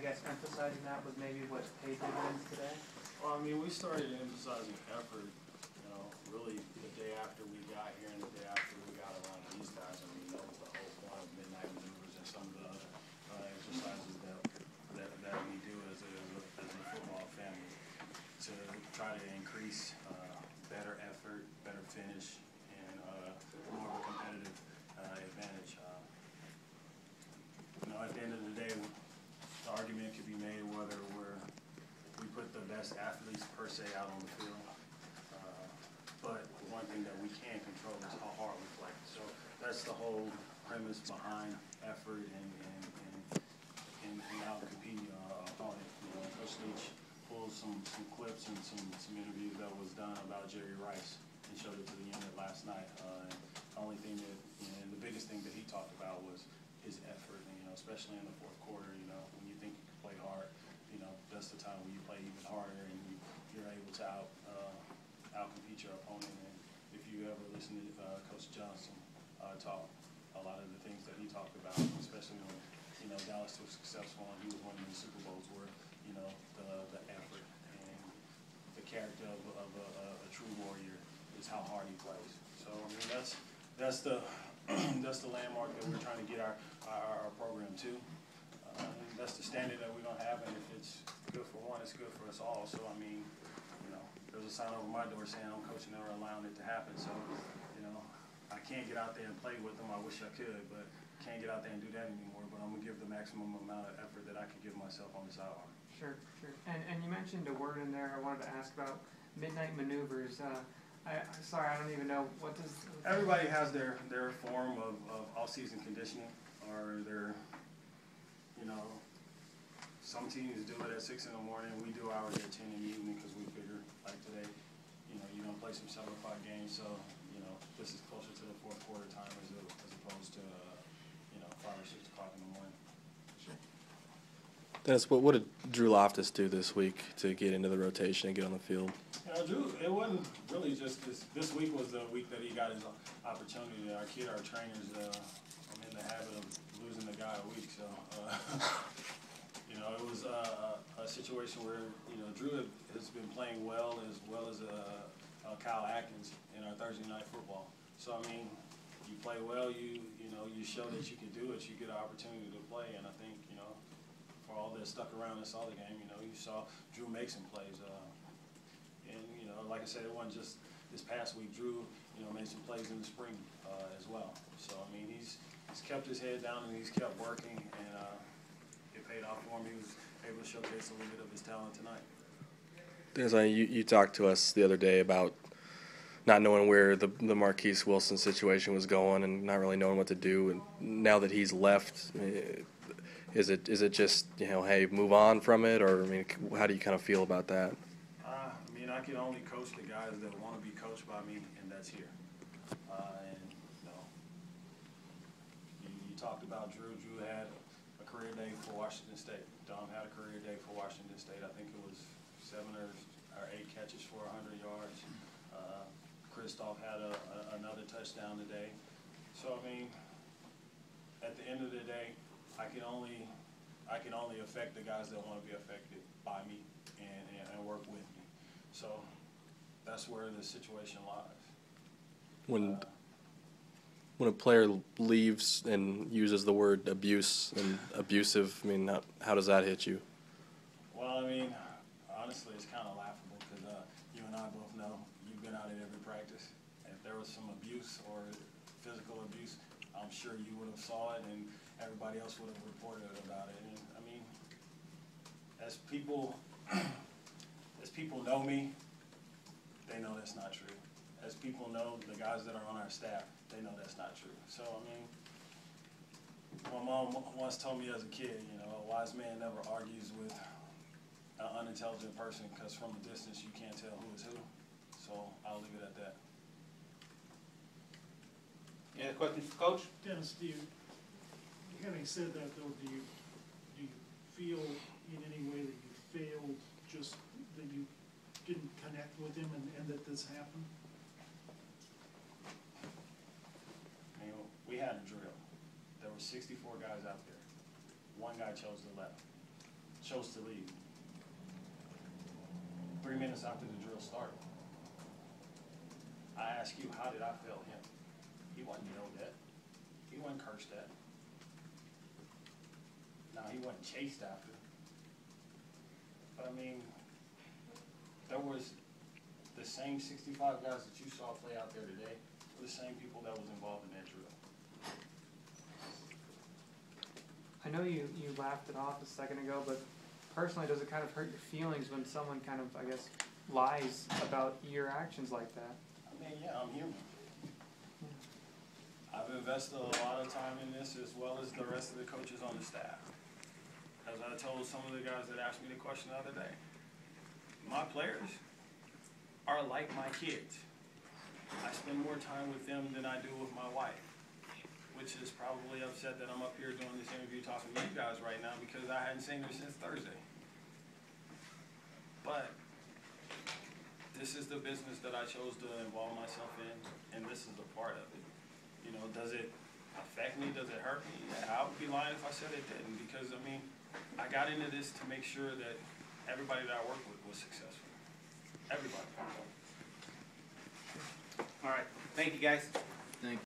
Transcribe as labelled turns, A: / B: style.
A: guess emphasizing that was maybe what paid dividends today?
B: Well, I mean, we started emphasizing effort, really the day after we got here and the day after we got around these guys. I mean, that was the whole point of midnight maneuvers and some of the other exercises that we do as a football family to try to increase better effort, better finish, and more of a competitive advantage. At the end of the day, the argument could be made whether we put the best athletes per se out on the field. But one thing that we can control is how hard we play. So that's the whole premise behind effort and out competing our opponent. Coach Leach pulled some clips and some interviews that was done about Jerry Rice and showed it to the unit last night. The only thing and the biggest thing that he talked about was his effort. And, especially in the fourth quarter, when you think you can play hard, that's the time when you play even harder and you're able to out-compete your opponent. And if you ever listen to Coach Johnson talk, a lot of the things that he talked about, especially when Dallas was successful and he was winning the Super Bowls, were the effort and the character of a true warrior is how hard he plays. So I mean that's the that's the landmark that we're trying to get our program to. That's the standard that we're gonna have, and if it's good for one, it's good for us all. So I mean, there's a sign over my door saying I'm coaching or allowing it to happen. So, I can't get out there and play with them. I wish I could, but can't get out there and do that anymore. But I'm gonna give the maximum amount of effort that I can give myself on the sideline.
A: Sure. And you mentioned a word in there I wanted to ask about, midnight maneuvers. Sorry, I don't even know what does.
B: Everybody has their form of off-season conditioning, or their, some teams do it at 6 in the morning. We do ours at 10 in the evening because we figure, like today, you're gonna play some 7 o'clock games, so this is closer to the fourth quarter time as opposed to 5 or 6 o'clock in the morning.
A: Sure.
C: Dennis, what did Drew Loftus do this week to get into the rotation and get on the field?
B: Drew, it wasn't really just this week was the week that he got his opportunity. Our trainers, I'm in the habit of losing the guy a week, so it was a situation where Drew has been playing well as Kyle Atkins in our Thursday night football. So I mean, you play well, you show that you can do it, you get an opportunity to play, and I think for all that stuck around and saw the game, you saw Drew make some plays, and like I said, it wasn't just this past week. Drew made some plays in the spring as well. So I mean, he's kept his head down and he's kept working, and it paid off for him. He was able to showcase a little bit of his talent tonight.
C: Dennis, you talked to us the other day about not knowing where the Marquise Wilson situation was going and not really knowing what to do. And now that he's left, is it just hey, move on from it, or I mean, how do you kind of feel about that?
B: I mean, I can only coach the guys that want to be coached by me, and that's here. You talked about Drew. Drew had a career day for Washington State. Dom had a career day for Washington State. I think it was 7 or 8 catches for 100 yards. Kristoff had another touchdown today. So I mean, at the end of the day, I can only affect the guys that want to be affected by me and work with me. So that's where the situation lies.
C: When a player leaves and uses the word abuse and abusive, I mean, how does that hit you?
B: Well, I mean, honestly, it's kind of laughable because you and I both know you've been out at every practice. If there was some abuse or physical abuse, I'm sure you would have saw it and everybody else would have reported about it. And I mean, as people know me, they know that's not true. As people know the guys that are on our staff, they know that's not true. So I mean, my mom once told me as a kid, a wise man never argues with an unintelligent person because from a distance you can't tell who is who. So I'll leave it at that.
D: Any other questions for Coach?
E: Dennis, having said that though, do you feel in any way that you failed, just that you didn't connect with him and that this happened?
B: We had a drill. There were 64 guys out there. One guy chose the left. chose to leave. 3 minutes after the drill started. I ask you, how did I fail him? He wasn't yelled at. He wasn't cursed at. No, he wasn't chased after. But I mean, there was the same 65 guys that you saw play out there today were the same people that was involved in that drill.
A: I know you laughed it off a second ago, but personally, does it kind of hurt your feelings when someone kind of, I guess, lies about your actions like that?
B: I mean, yeah, I'm human. I've invested a lot of time in this as well as the rest of the coaches on the staff. As I told some of the guys that asked me the question the other day, my players are like my kids. I spend more time with them than I do with my wife, which is probably upset that I'm up here doing this interview talking to you guys right now because I hadn't seen her since Thursday. But this is the business that I chose to involve myself in, and this is a part of it. You know, does it affect me? Does it hurt me? Yeah, I would be lying if I said it didn't, because, I mean, I got into this to make sure that everybody that I worked with was successful. Everybody.
D: All right, thank you, guys.